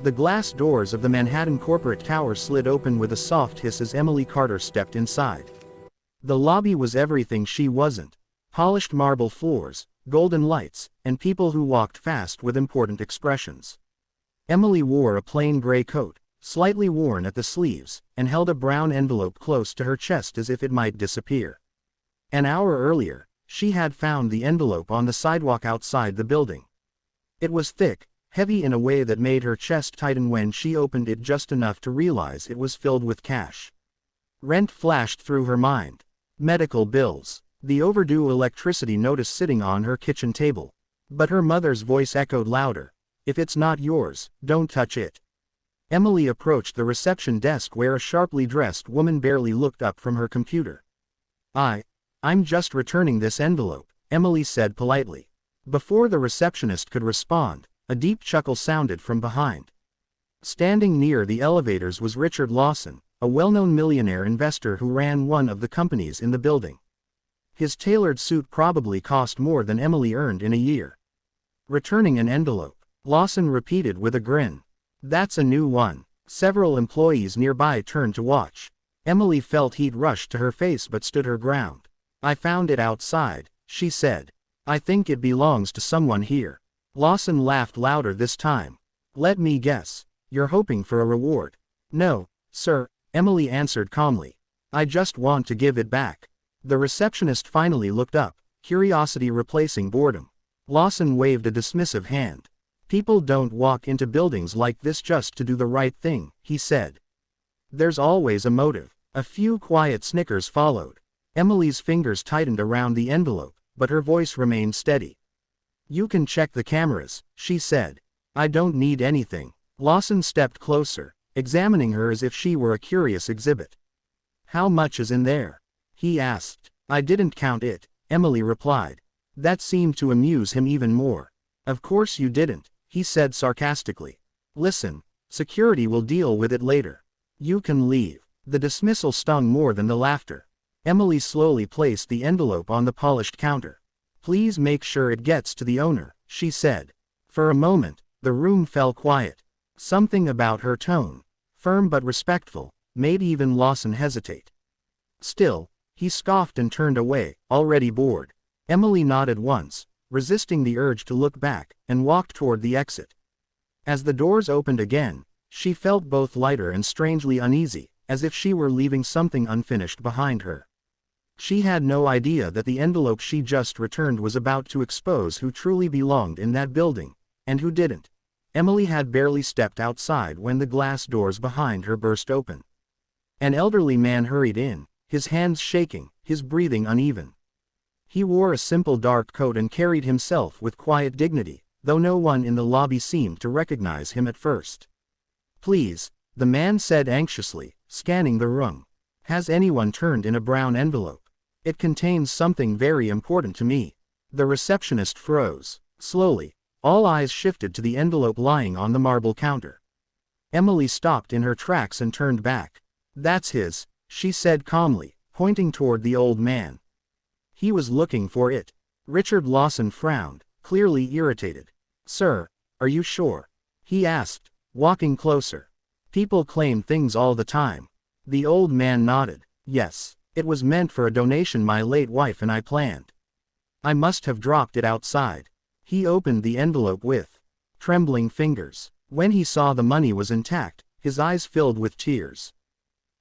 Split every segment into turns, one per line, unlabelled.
The glass doors of the Manhattan corporate tower slid open with a soft hiss as Emily Carter stepped inside. The lobby was everything she wasn't. Polished marble floors, golden lights, and people who walked fast with important expressions. Emily wore a plain gray coat, slightly worn at the sleeves, and held a brown envelope close to her chest as if it might disappear. An hour earlier, she had found the envelope on the sidewalk outside the building. It was thick, heavy in a way that made her chest tighten when she opened it just enough to realize it was filled with cash. Rent flashed through her mind. Medical bills. The overdue electricity notice sitting on her kitchen table. But her mother's voice echoed louder. If it's not yours, don't touch it. Emily approached the reception desk where a sharply dressed woman barely looked up from her computer. I'm just returning this envelope, Emily said politely. Before the receptionist could respond, a deep chuckle sounded from behind. Standing near the elevators was Richard Lawson, a well-known millionaire investor who ran one of the companies in the building. His tailored suit probably cost more than Emily earned in a year. Returning an envelope, Lawson repeated with a grin. That's a new one. Several employees nearby turned to watch. Emily felt heat rush to her face but stood her ground. I found it outside, she said. I think it belongs to someone here. Lawson laughed louder this time. Let me guess. You're hoping for a reward. No, sir, Emily answered calmly. I just want to give it back. The receptionist finally looked up, curiosity replacing boredom. Lawson waved a dismissive hand. People don't walk into buildings like this just to do the right thing, he said. There's always a motive. A few quiet snickers followed. Emily's fingers tightened around the envelope, but her voice remained steady. You can check the cameras, she said. I don't need anything. Lawson stepped closer, examining her as if she were a curious exhibit. How much is in there? He asked. I didn't count it, Emily replied. That seemed to amuse him even more. Of course you didn't, he said sarcastically. Listen, security will deal with it later. You can leave. The dismissal stung more than the laughter. Emily slowly placed the envelope on the polished counter. Please make sure it gets to the owner, she said. For a moment, the room fell quiet. Something about her tone, firm but respectful, made even Lawson hesitate. Still, he scoffed and turned away, already bored. Emily nodded once, resisting the urge to look back, and walked toward the exit. As the doors opened again, she felt both lighter and strangely uneasy, as if she were leaving something unfinished behind her. She had no idea that the envelope she just returned was about to expose who truly belonged in that building, and who didn't. Emily had barely stepped outside when the glass doors behind her burst open. An elderly man hurried in, his hands shaking, his breathing uneven. He wore a simple dark coat and carried himself with quiet dignity, though no one in the lobby seemed to recognize him at first. Please, the man said anxiously, scanning the room. Has anyone turned in a brown envelope? It contains something very important to me. The receptionist froze. Slowly, all eyes shifted to the envelope lying on the marble counter. Emily stopped in her tracks and turned back. That's his, she said calmly, pointing toward the old man. He was looking for it. Richard Lawson frowned, clearly irritated. Sir, are you sure? He asked, walking closer. People claim things all the time. The old man nodded. Yes, it was meant for a donation my late wife and I planned. I must have dropped it outside. He opened the envelope with trembling fingers. When he saw the money was intact, his eyes filled with tears.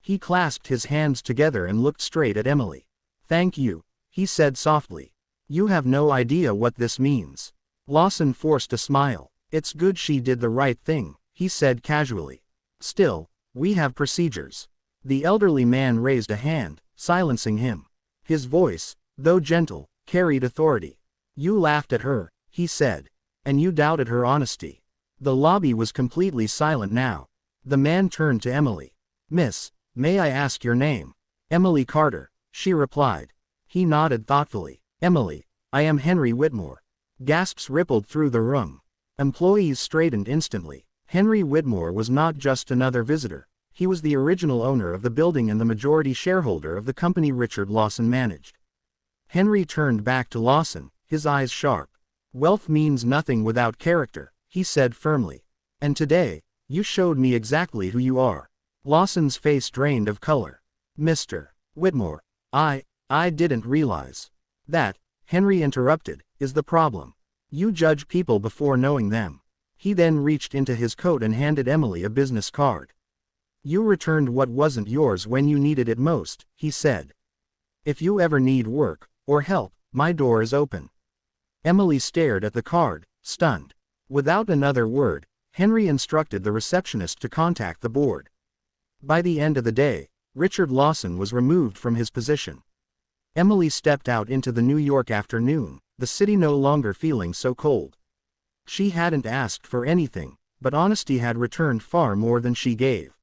He clasped his hands together and looked straight at Emily. Thank you, he said softly. You have no idea what this means. Lawson forced a smile. It's good she did the right thing, he said casually. Still, we have procedures. The elderly man raised a hand, silencing him. His voice, though gentle, carried authority. You laughed at her, he said. And you doubted her honesty. The lobby was completely silent now. The man turned to Emily. Miss, may I ask your name? Emily Carter, she replied. He nodded thoughtfully. Emily, I am Henry Whitmore. Gasps rippled through the room. Employees straightened instantly. Henry Whitmore was not just another visitor. He was the original owner of the building and the majority shareholder of the company Richard Lawson managed. Henry turned back to Lawson, his eyes sharp. Wealth means nothing without character, he said firmly. And today, You showed me exactly who you are. Lawson's face drained of color. Mr. Whitmore, I didn't realize. That, Henry interrupted, is the problem. You judge people before knowing them. He then reached into his coat and handed Emily a business card. You returned what wasn't yours when you needed it most, he said. If you ever need work, or help, my door is open. Emily stared at the card, stunned. Without another word, Henry instructed the receptionist to contact the board. By the end of the day, Richard Lawson was removed from his position. Emily stepped out into the New York afternoon, the city no longer feeling so cold. She hadn't asked for anything, but honesty had returned far more than she gave.